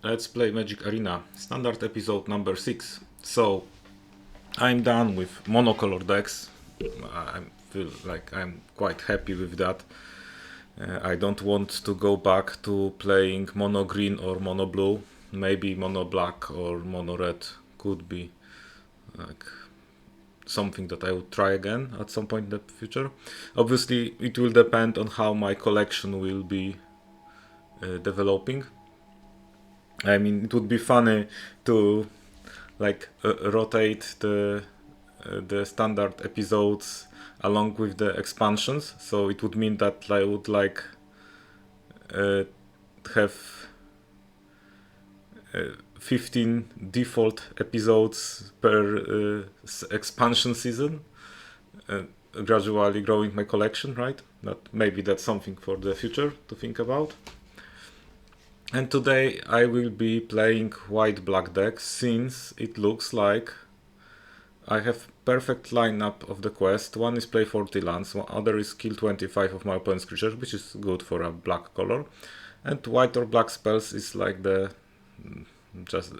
Let's play Magic Arena, standard episode number 6. So, I'm done with monocolor decks. I feel like I'm quite happy with that. I don't want to go back to playing mono green or mono blue. Maybe mono black or mono red could be like something that I would try again at some point in the future. Obviously, it will depend on how my collection will be developing. I mean, it would be funny to like rotate the standard episodes along with the expansions. So it would mean that I would like have 15 default episodes per expansion season, gradually growing my collection, right? Maybe that's something for the future to think about. And today I will be playing white-black deck since it looks like I have perfect lineup of the quest. One is play 40 lands, one other is kill 25 of my opponent's creatures, which is good for a black color. And white or black spells is like the just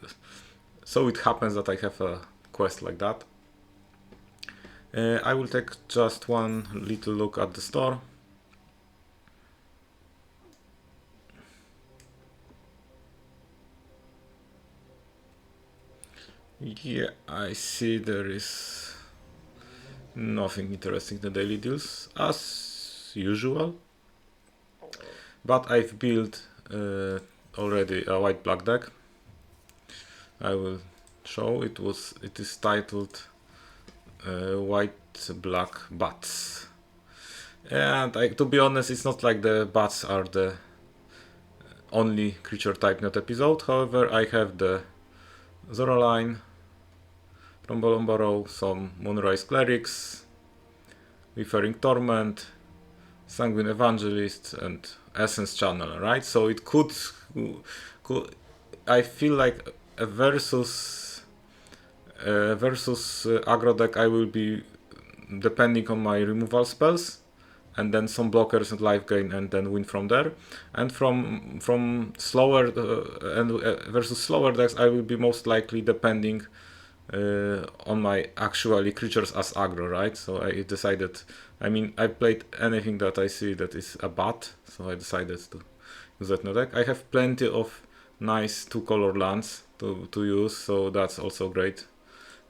so it happens that I have a quest like that. I will take just one little look at the store. Yeah, I see there is nothing interesting in the daily deals, as usual. But I've built already a white-black deck. I will show it is titled White-Black Bats. And to be honest, it's not like the bats are the only creature type in that episode. However, I have the Zoraline, Rombolombarrow, some Moonrise Clerics, Referring Torment, Sanguine Evangelist, and Essence Channeler, right? So it could I feel like a versus aggro deck I will be depending on my removal spells, and then some blockers and life gain, and then win from there. And from slower versus slower decks, I will be most likely depending on my actually creatures as aggro, right? So I decided, I mean, I played anything that I see that is a bat, so I decided to use that new deck. I have plenty of nice 2-color lands to use, so that's also great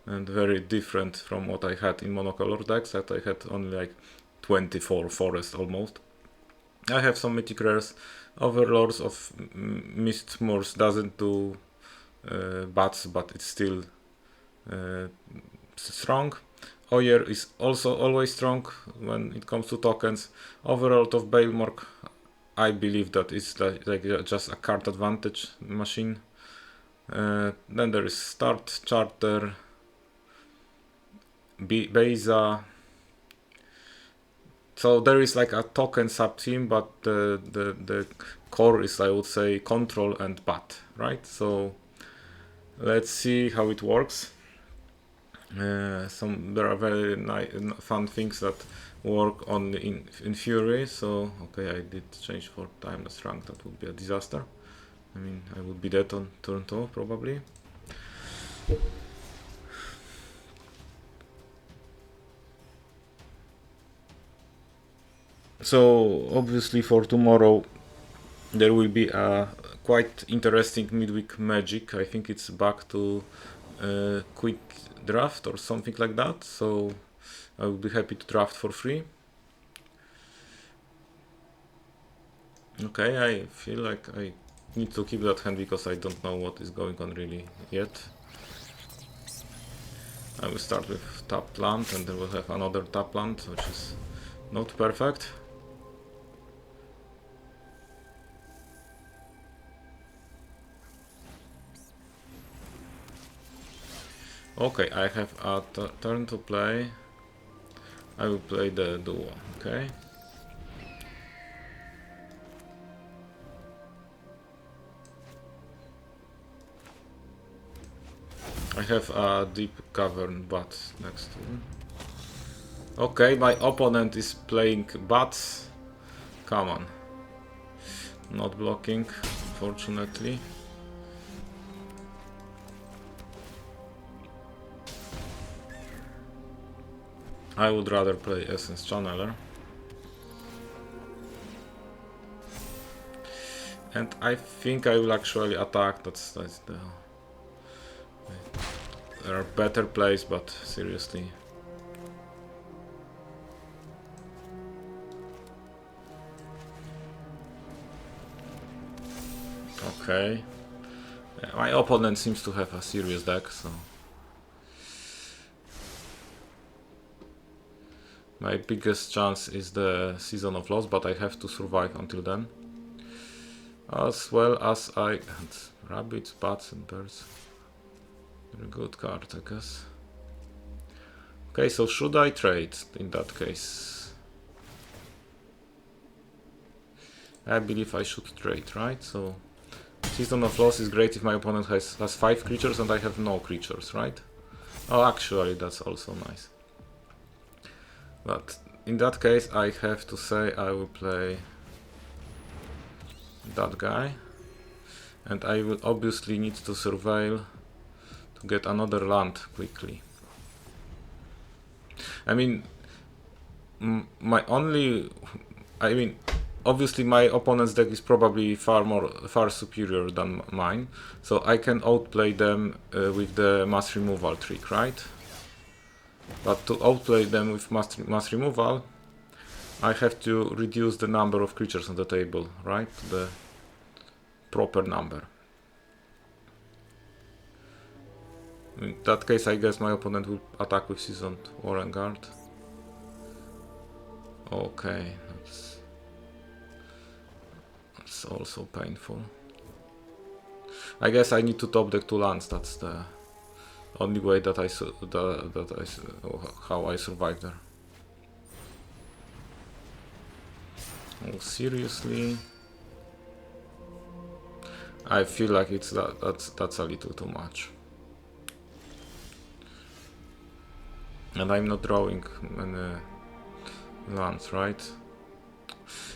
and very different from what I had in monocolor decks that I had only like 24 forest almost. I have some mythic rares. Overlords of Mistmoors doesn't do bats, but it's still strong. Oyer is also always strong when it comes to tokens. Overlord of Baelmork, I believe that it's like just a card advantage machine. Then there is Start, Charter, Beza. So there is like a token sub-team, but the core is, I would say, control and bat, right? So let's see how it works. There are very fun things that work on in Fury. So okay, I did change for Timeless Rank. That would be a disaster. I mean, I would be dead on turn 2 probably. So obviously for tomorrow there will be a quite interesting midweek magic. I think it's back to quick draft or something like that. So I will be happy to draft for free. Okay, I feel like I need to keep that hand because I don't know what is going on really yet. I will start with tapped land and then we'll have another tapped land, which is not perfect. Okay, I have a turn to play. I will play the duo, okay? I have a deep cavern bat next to him. Okay, my opponent is playing bats. Come on. Not blocking, unfortunately. I would rather play Essence Channeler. And I think I will actually attack. That's the... There are better plays, but seriously. Okay. Yeah, my opponent seems to have a serious deck, so... My biggest chance is the Season of Loss, but I have to survive until then. As well as I... Rabbits, bats and birds. Very good card, I guess. Okay, so should I trade in that case? I believe I should trade, right? So Season of Loss is great if my opponent has 5 creatures and I have no creatures, right? Oh, actually, that's also nice. But in that case, I have to say I will play that guy. And I will obviously need to surveil to get another land quickly. I mean, obviously my opponent's deck is probably far superior than mine, so I can outplay them with the mass removal trick, right? But to outplay them with mass removal, I have to reduce the number of creatures on the table, right? To the proper number. In that case, I guess my opponent will attack with Seasoned Warren Guard. Okay, that's also painful. I guess I need to top deck 2 lands. That's the only way that how I survive there. Oh, seriously? I feel like that's a little too much. And I'm not drawing many lands, right?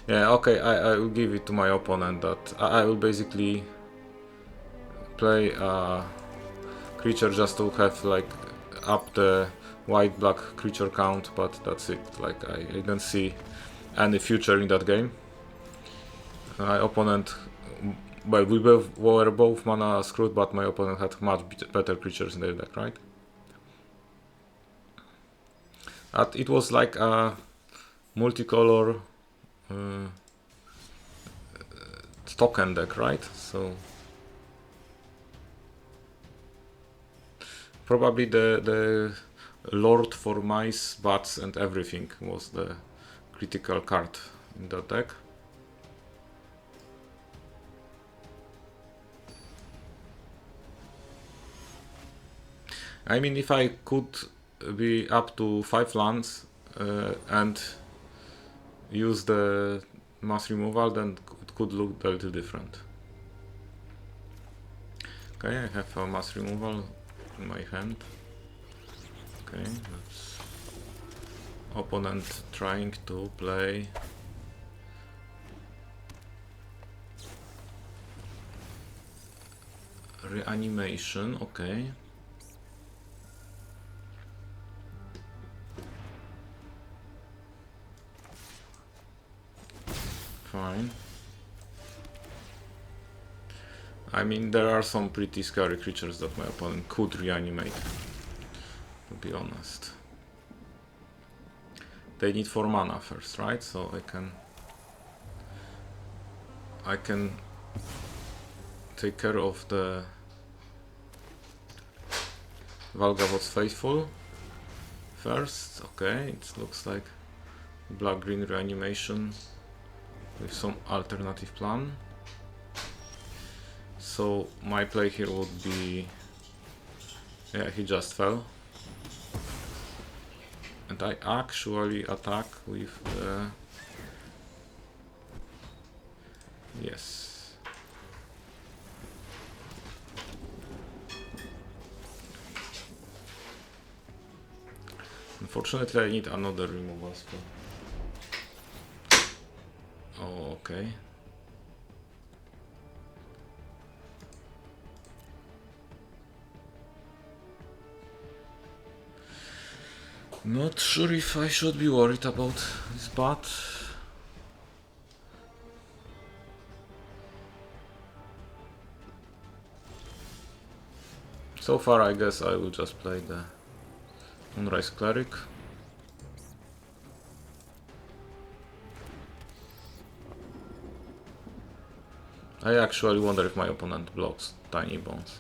Yeah, okay, I will give it to my opponent that I will basically play a creature just to have like up the white-black creature count, but that's it. Like I don't see any future in that game. My opponent, well, we were both mana screwed, but my opponent had much better creatures in their deck, right? It was like a multicolor token deck, right? So probably the Lord for Mice, Bats and everything was the critical card in that deck. I mean, if I could be up to 5 lands and use the mass removal, then it could look a little different. Okay, I have a mass removal in my hand. Okay, that's opponent trying to play reanimation. Okay. Fine. I mean, there are some pretty scary creatures that my opponent could reanimate, to be honest. They need 4 mana first, right? So I can take care of the Valgavott's Faithful first. Okay, it looks like black-green reanimation with some alternative plan. So my play here would be... Yeah, he just fell. And I actually attack with the... Yes. Unfortunately, I need another removal spell. Oh, okay. Not sure if I should be worried about this, but so far I guess I will just play the Moonrise Cleric. I actually wonder if my opponent blocks Tiny Bones.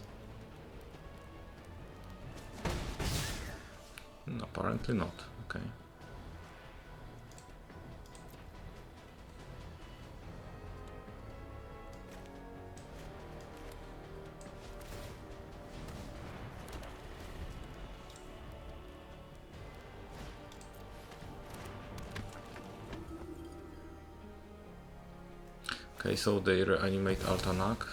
Apparently not. Okay. Okay, so they reanimate Altanak,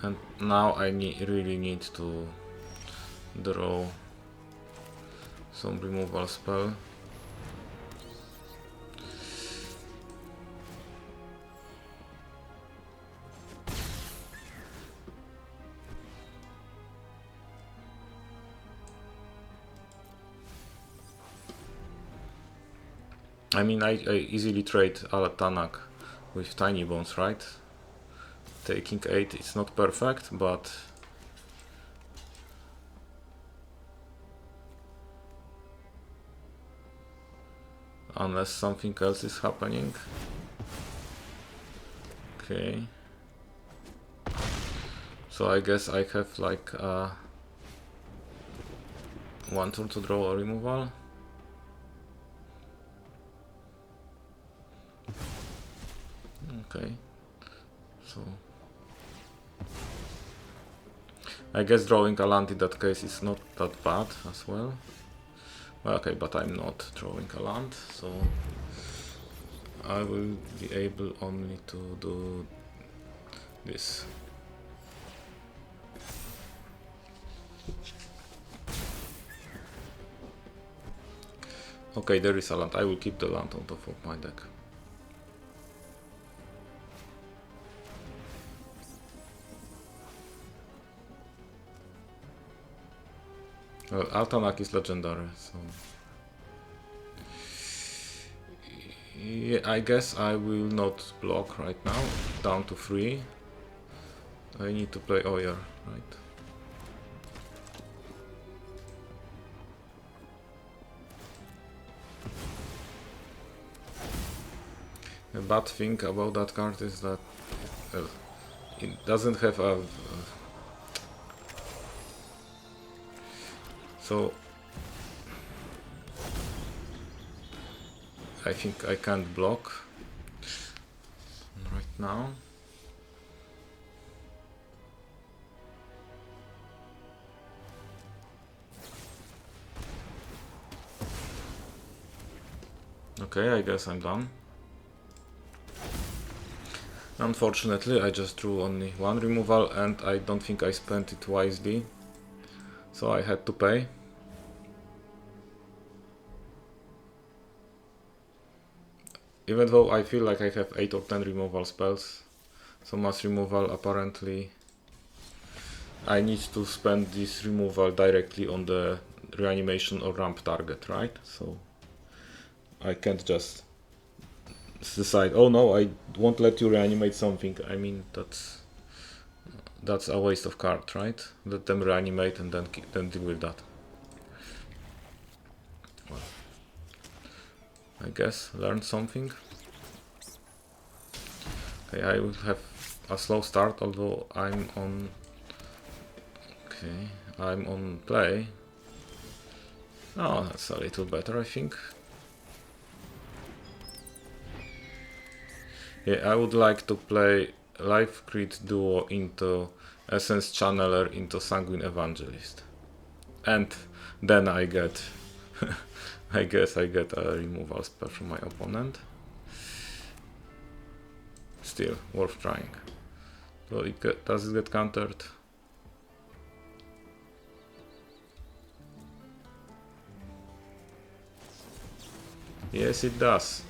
and now I really need to draw some removal spell. I mean, I easily trade Altanak with Tiny Bones, right? Taking 8 is not perfect, but unless something else is happening. Okay. So I guess I have like one turn to draw a removal. Okay. So I guess drawing a land in that case is not that bad as well. Okay, but I'm not drawing a land, so I will be able only to do this. Okay, there is a land. I will keep the land on top of my deck. Well, Altanak is legendary, so yeah, I guess I will not block right now. Down to 3. I need to play Oyer, right? The bad thing about that card is that it doesn't have a... so I think I can't block right now. Okay, I guess I'm done. Unfortunately, I just drew only one removal and I don't think I spent it wisely, so I had to pay. Even though I feel like I have 8 or 10 removal spells, so mass removal apparently I need to spend this removal directly on the reanimation or ramp target, right? So I can't just decide, oh no, I won't let you reanimate something. I mean, that's a waste of card, right? Let them reanimate and then deal with that. Well, I guess learn something. Okay, I will have a slow start, although I'm on... Okay, I'm on play. Oh, that's a little better, I think. Yeah, I would like to play Life Crit Duo into Essence Channeler into Sanguine Evangelist. And then I get... I guess I get a removal spell from my opponent. Still, worth trying. So does it get countered? Yes, it does.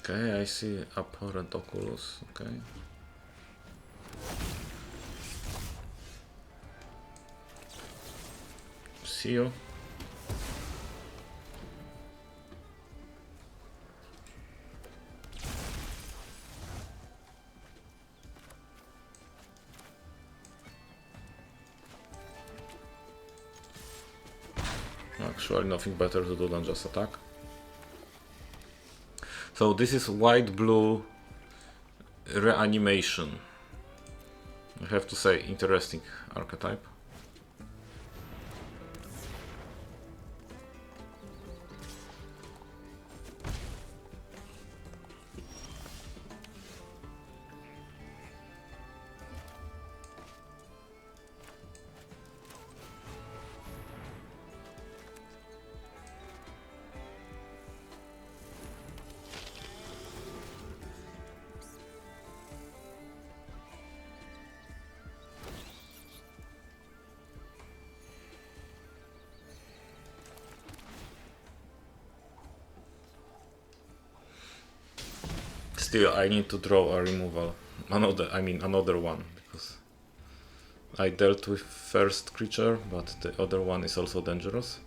Okay, I see abhorrent oculus. Okay. See you. Actually, nothing better to do than just attack. So this is white-blue reanimation. I have to say, interesting archetype. Still, I need to draw a removal. Another one, because I dealt with first creature, but the other one is also dangerous.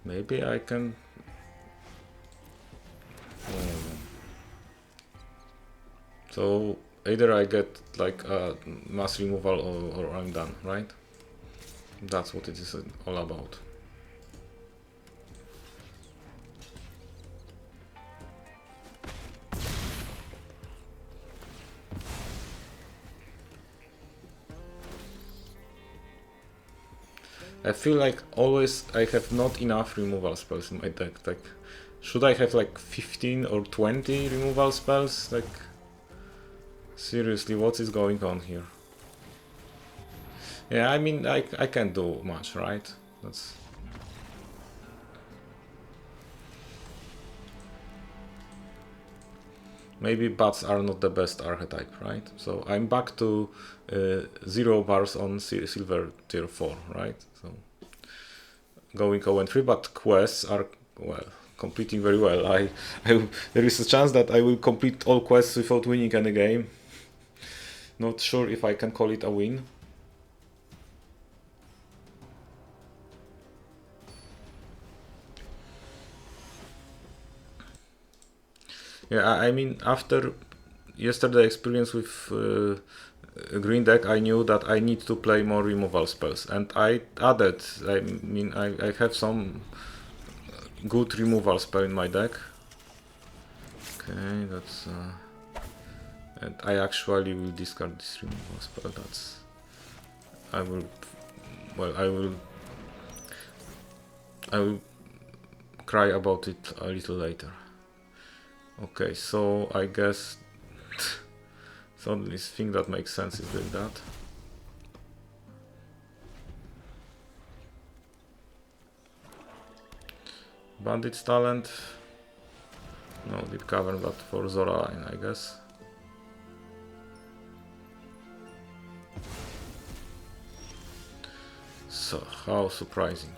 Maybe I can... So either I get like a mass removal or I'm done, right? That's what it is all about. I feel like always I have not enough removal spells in my deck. Like, should I have like 15 or 20 removal spells? Like, seriously, what is going on here? Yeah, I mean, I can't do much, right? That's... Maybe bats are not the best archetype, right? So I'm back to 0 bars on silver tier 4, right? So going 0-3, but quests are, well, completing very well. There is a chance that I will complete all quests without winning any game. Not sure if I can call it a win. Yeah, I mean, after yesterday experience with green deck, I knew that I need to play more removal spells, and I added, I mean, I have some good removal spell in my deck. Okay, that's... and I actually will discard this removal spell. That's... I will cry about it a little later. Okay, so I guess the only thing that makes sense is doing that. Bandit's talent. No deep cavern, but for Zora line, I guess. So, how surprising.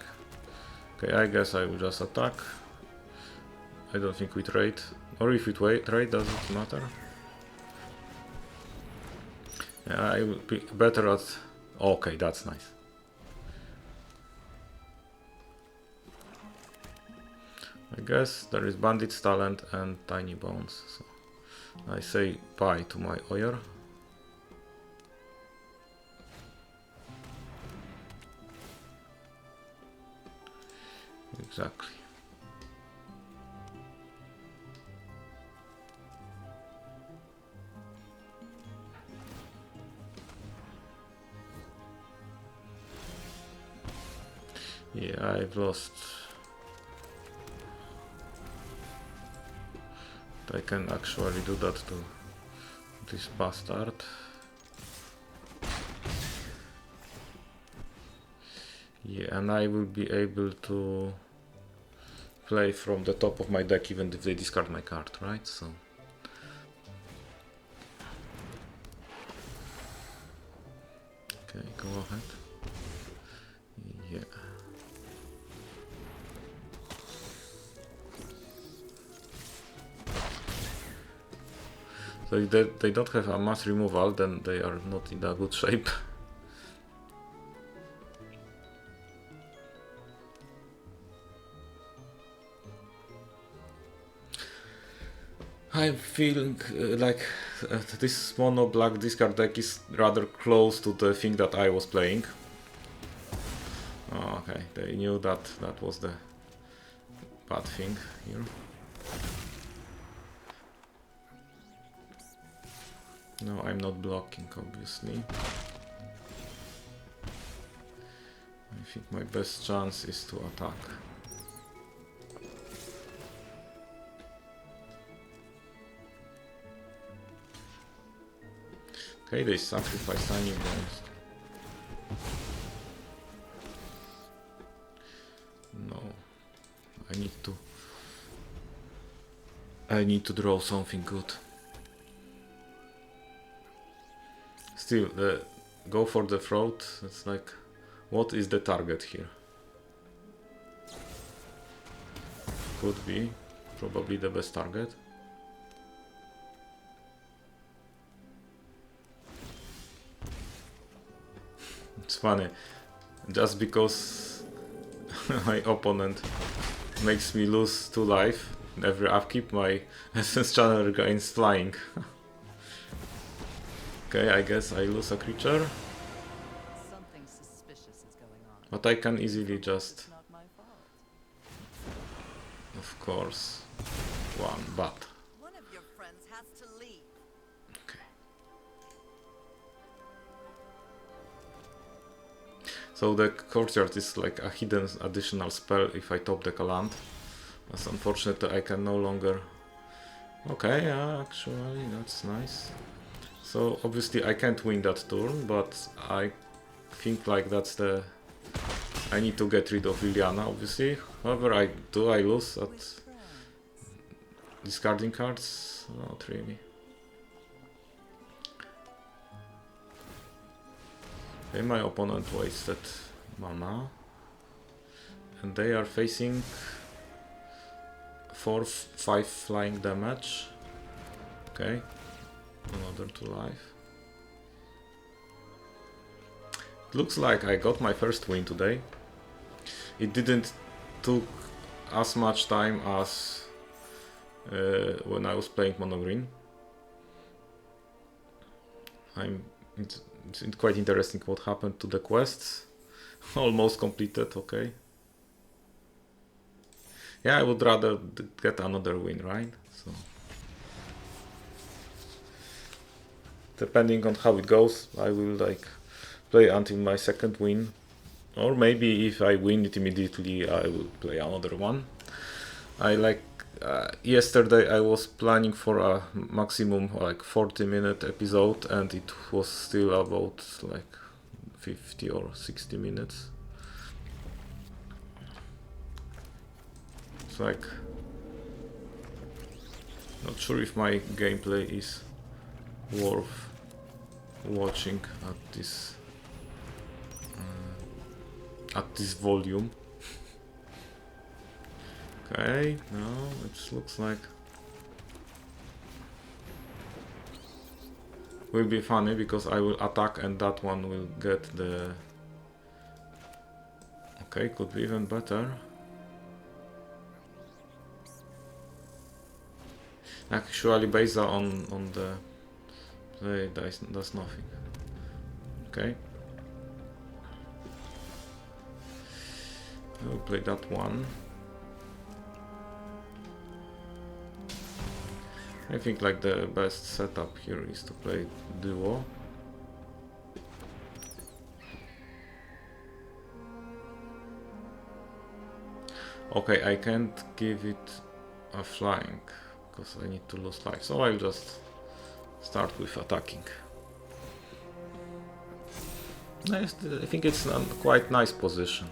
Okay, I guess I will just attack. I don't think we trade. Or if we trade, does it matter? Yeah, I will be better at... Okay, that's nice. I guess there is Bandit's talent and Tiny Bones. So I say bye to my Oyer. Exactly. Yeah, I've lost. I can actually do that to this bastard. Yeah, and I will be able to play from the top of my deck even if they discard my card, right? So okay, go ahead. Yeah. So if they don't have a mass removal, then they are not in a good shape. I feel like this mono black discard deck is rather close to the thing that I was playing. Oh, okay, they knew that that was the bad thing here. No, I'm not blocking, obviously. I think my best chance is to attack. Okay, they sacrifice tiny bones. No, I need to draw something good. Still, go for the throat. It's like, what is the target here? Could be, probably the best target. It's funny, just because my opponent makes me lose 2 life every upkeep, my Essence Channeler gains flying. Okay, I guess I lose a creature. Something suspicious is going on. But I can easily just, It's not my fault. of course, one, but. One of your friends has to leave. Okay. So the Courtyard is like a hidden additional spell if I top deck a land. That's unfortunate that I can no longer... Okay, yeah, actually, that's nice. So obviously I can't win that turn, but I think like that's the... I need to get rid of Liliana, obviously. However, I lose at discarding cards? Not really. Okay, my opponent wasted mana. And they are facing 4-5 flying damage. Okay. Another 2 life. It looks like I got my first win today. It didn't took as much time as when I was playing mono green. It's quite interesting what happened to the quests. Almost completed, okay. Yeah, I would rather get another win, right? So depending on how it goes, I will like play until my second win, or maybe if I win it immediately, I will play another one. I like yesterday I was planning for a maximum like 40-minute episode, and it was still about like 50 or 60 minutes. It's like not sure if my gameplay is worth watching at this volume. Okay, no, it looks like will be funny because I will attack and that one will get the... Okay, could be even better. Actually, based on the play, does nothing. Okay. I will play that one. I think like the best setup here is to play duo. Okay, I can't give it a flying because I need to lose life, so I'll just start with attacking. Nice, I think it's a quite nice position.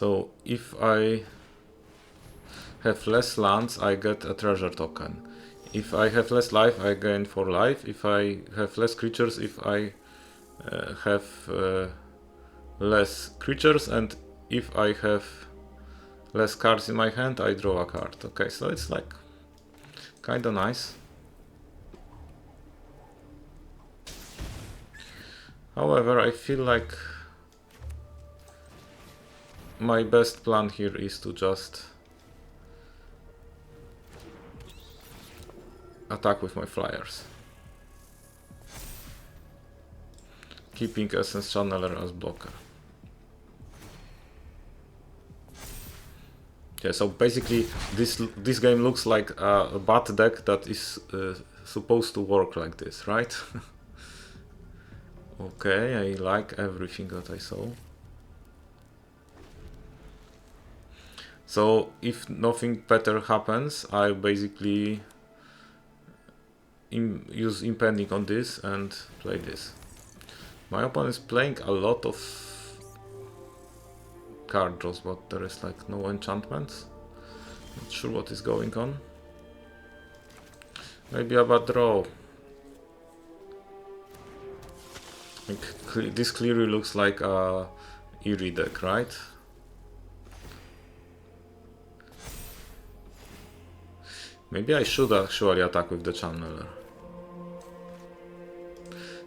So if I have less lands, I get a treasure token. If I have less life, I gain 4 life. If I have less creatures, if I have less creatures, and if I have less cards in my hand, I draw a card. Okay, so it's like kinda nice. However, I feel like my best plan here is to just attack with my flyers, keeping Essence Channeler as blocker. Yeah, so basically this game looks like a bad deck that is supposed to work like this, right? Okay, I like everything that I saw. So if nothing better happens, I basically use impending on this and play this. My opponent is playing a lot of card draws, but there is like no enchantments. Not sure what is going on. Maybe a bad draw. Like, this clearly looks like a Eerie deck, right? Maybe I should actually attack with the Channeler.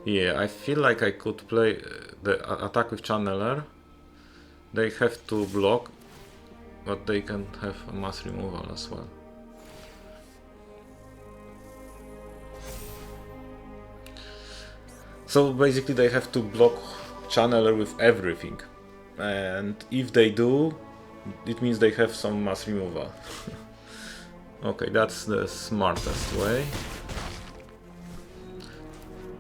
Yeah, I feel like I could play the attack with Channeler. They have to block, but they can have a mass removal as well. So basically they have to block Channeler with everything. And if they do, it means they have some mass removal. Okay, that's the smartest way.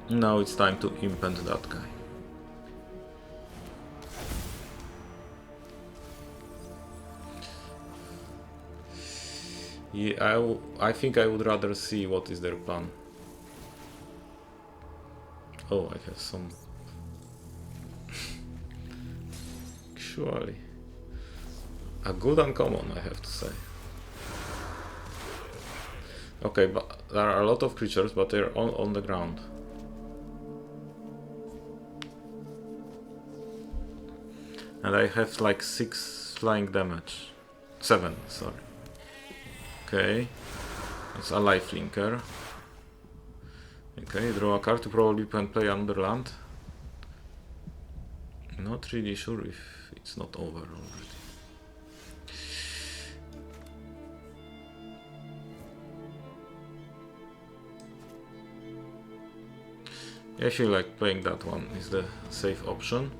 Now it's time to impend that guy. Yeah, I think I would rather see what is their plan. Oh, I have some... Actually... A good uncommon, I have to say. Okay, but there are a lot of creatures, but they're all on the ground. And I have like 6 flying damage. 7, sorry. Okay. It's a lifelinker. Okay, draw a card. You probably can play another land. Not really sure if it's not over already. I feel like playing that one is the safe option.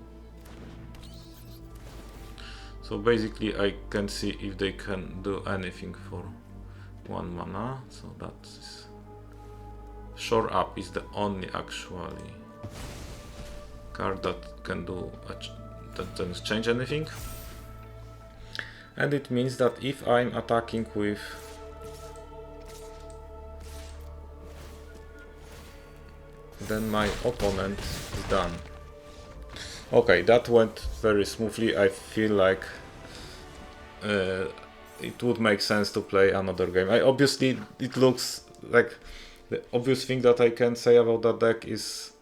So basically I can see if they can do anything for 1 mana, so that's... Shore Up is the only actually card that can do that doesn't change anything. And it means that if I'm attacking with then my opponent is done. Okay, that went very smoothly. I feel like it would make sense to play another game. Obviously, it looks like the obvious thing that I can say about that deck is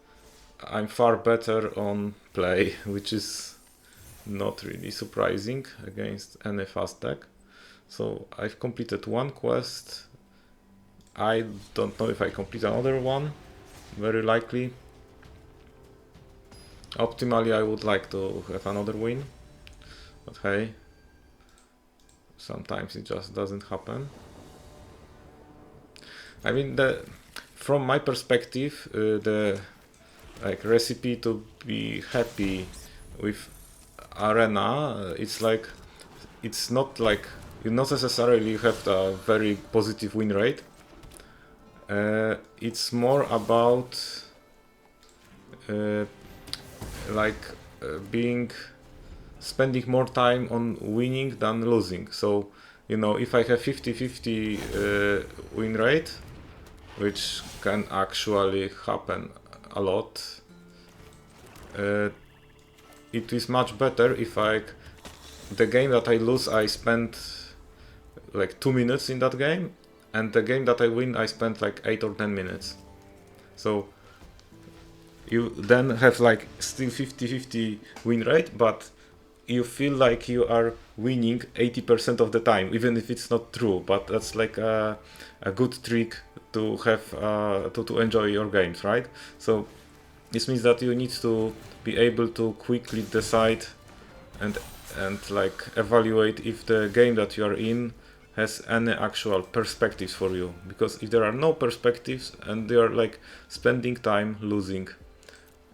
I'm far better on play, which is not really surprising against any fast deck. So I've completed 1 quest. I don't know if I complete another one. Very likely. Optimally, I would like to have another win, but hey, sometimes it just doesn't happen. I mean, from my perspective, the recipe to be happy with Arena, it's like it's not like you not necessarily have a very positive win rate. It's more about spending more time on winning than losing. So, you know, if I have 50-50 win rate, which can actually happen a lot, it is much better if I the game that I lose, I spend like 2 minutes in that game, and the game that I win, I spend like 8 or 10 minutes. So you then have like still 50-50 win rate, but you feel like you are winning 80% of the time, even if it's not true. But that's like a good trick to have to enjoy your games, right? So this means that you need to be able to quickly decide and like evaluate if the game that you are in has any actual perspectives for you, because if there are no perspectives and they are like spending time losing,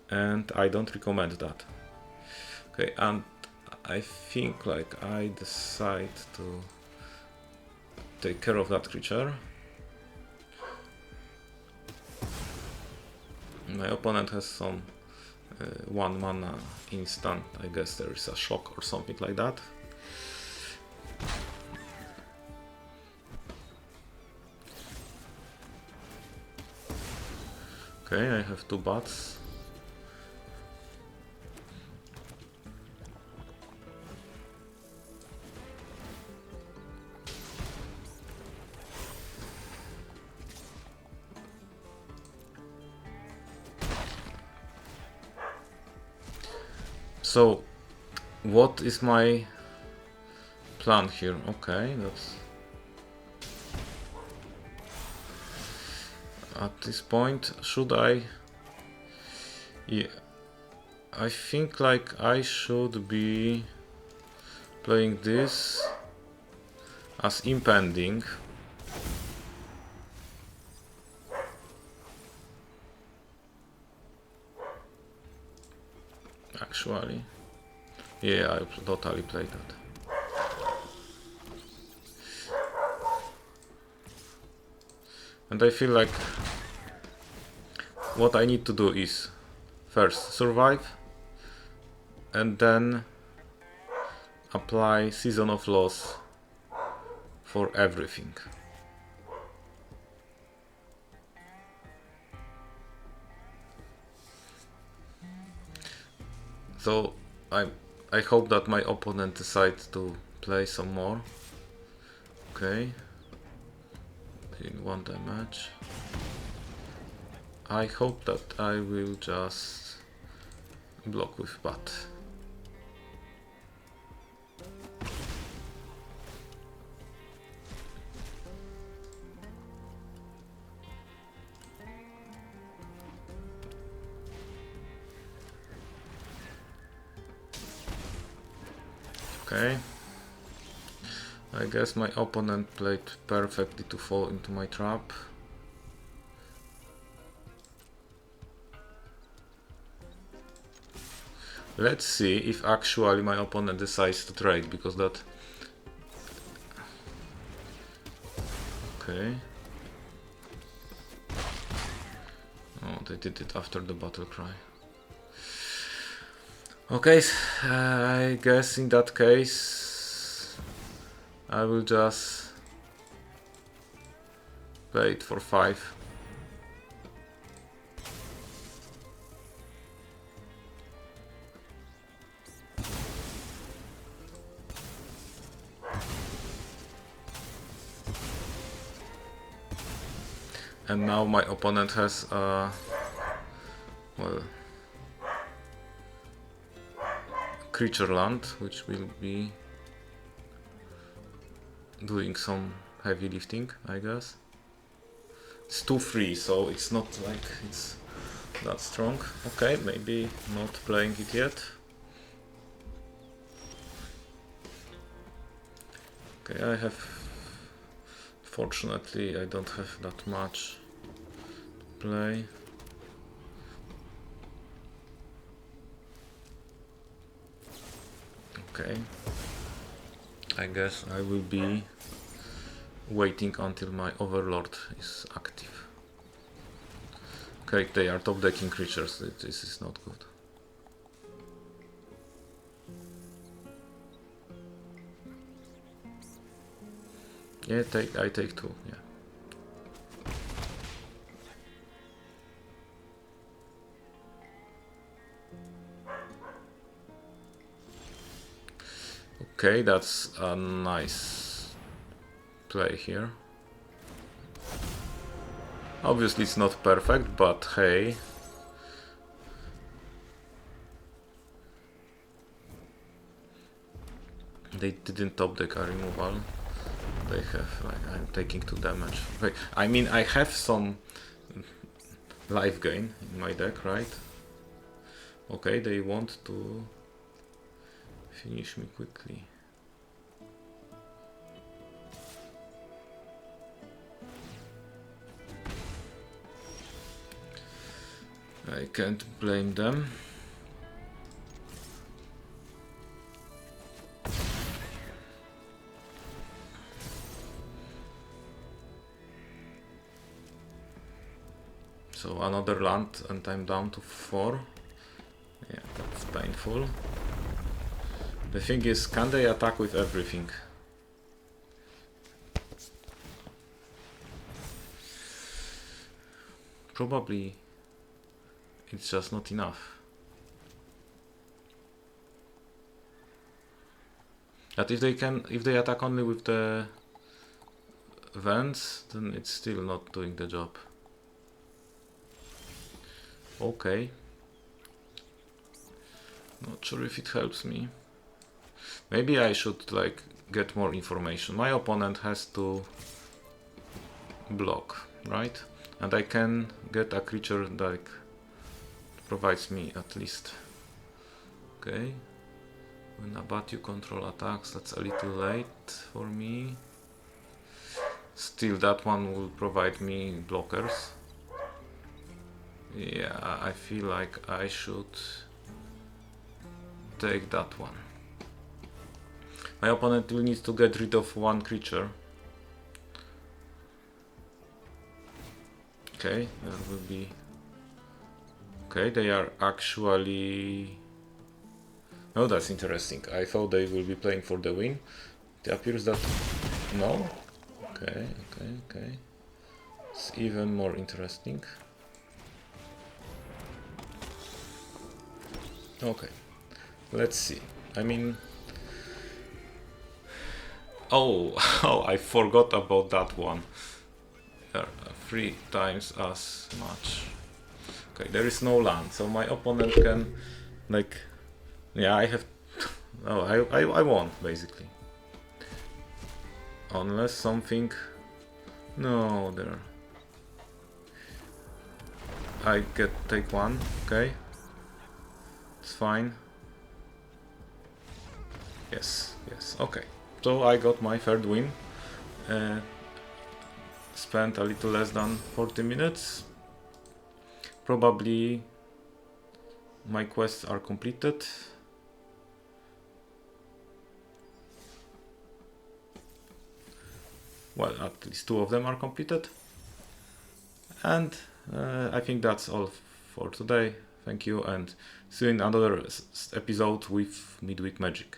and I don't recommend that. Okay, and I think like I decide to take care of that creature. My opponent has some 1 mana instant. I guess there is a shock or something like that. Okay, I have 2 bats. So, what is my plan here? Okay, that's... At this point, should I... Yeah, I think like I should be playing this as impending. Actually, yeah, I totally played that. And I feel like what I need to do is first survive and then apply Season of Loss for everything. So I hope that my opponent decides to play some more. Okay. In 1 damage. I hope that I will just block with bat. Okay. I guess my opponent played perfectly to fall into my trap. Let's see if actually my opponent decides to trade, because that... Okay. Oh, they did it after the battle cry. Okay, I guess in that case I will just play it for 5. And now my opponent has well, creature land, which will be doing some heavy lifting, I guess. It's 2/3, so it's not like it's that strong. Okay, maybe not playing it yet. Okay, I have... Fortunately, I don't have that much to play. Okay. I guess I will be waiting until my Overlord is active. Okay, they are top decking creatures. This is not good. Yeah, I take 2, yeah. Okay, that's a nice play here. Obviously it's not perfect, but hey. They didn't top deck a removal. They have, like, I'm taking 2 damage. Wait, I mean, I have some life gain in my deck, right? Okay, they want to finish me quickly. I can't blame them. So another land and I'm down to 4. Yeah, that's painful. The thing is, can they attack with everything? Probably it's just not enough. But if they attack only with the vents, then it's still not doing the job. Okay. Not sure if it helps me. Maybe I should, like, get more information. My opponent has to block, right? And I can get a creature that, like, provides me at least. Okay. When Abatu control attacks, that's a little late for me. Still, that one will provide me blockers. Yeah, I feel like I should take that one. My opponent will need to get rid of 1 creature. Okay, that will be... Okay, they are actually... Oh, that's interesting. I thought they will be playing for the win. It appears that... No? Okay. It's even more interesting. Okay, let's see. I mean... Oh, I forgot about that one. 3 times as much. Okay, there is no land, so my opponent can, like... Yeah, I have... Oh, I won, basically. Unless something... No, there... I take 1, okay. It's fine. Yes, okay. So I got my 3rd win. Spent a little less than 40 minutes. Probably my quests are completed. Well, at least 2 of them are completed. And I think that's all for today. Thank you, and see you in another episode with Midweek Magic.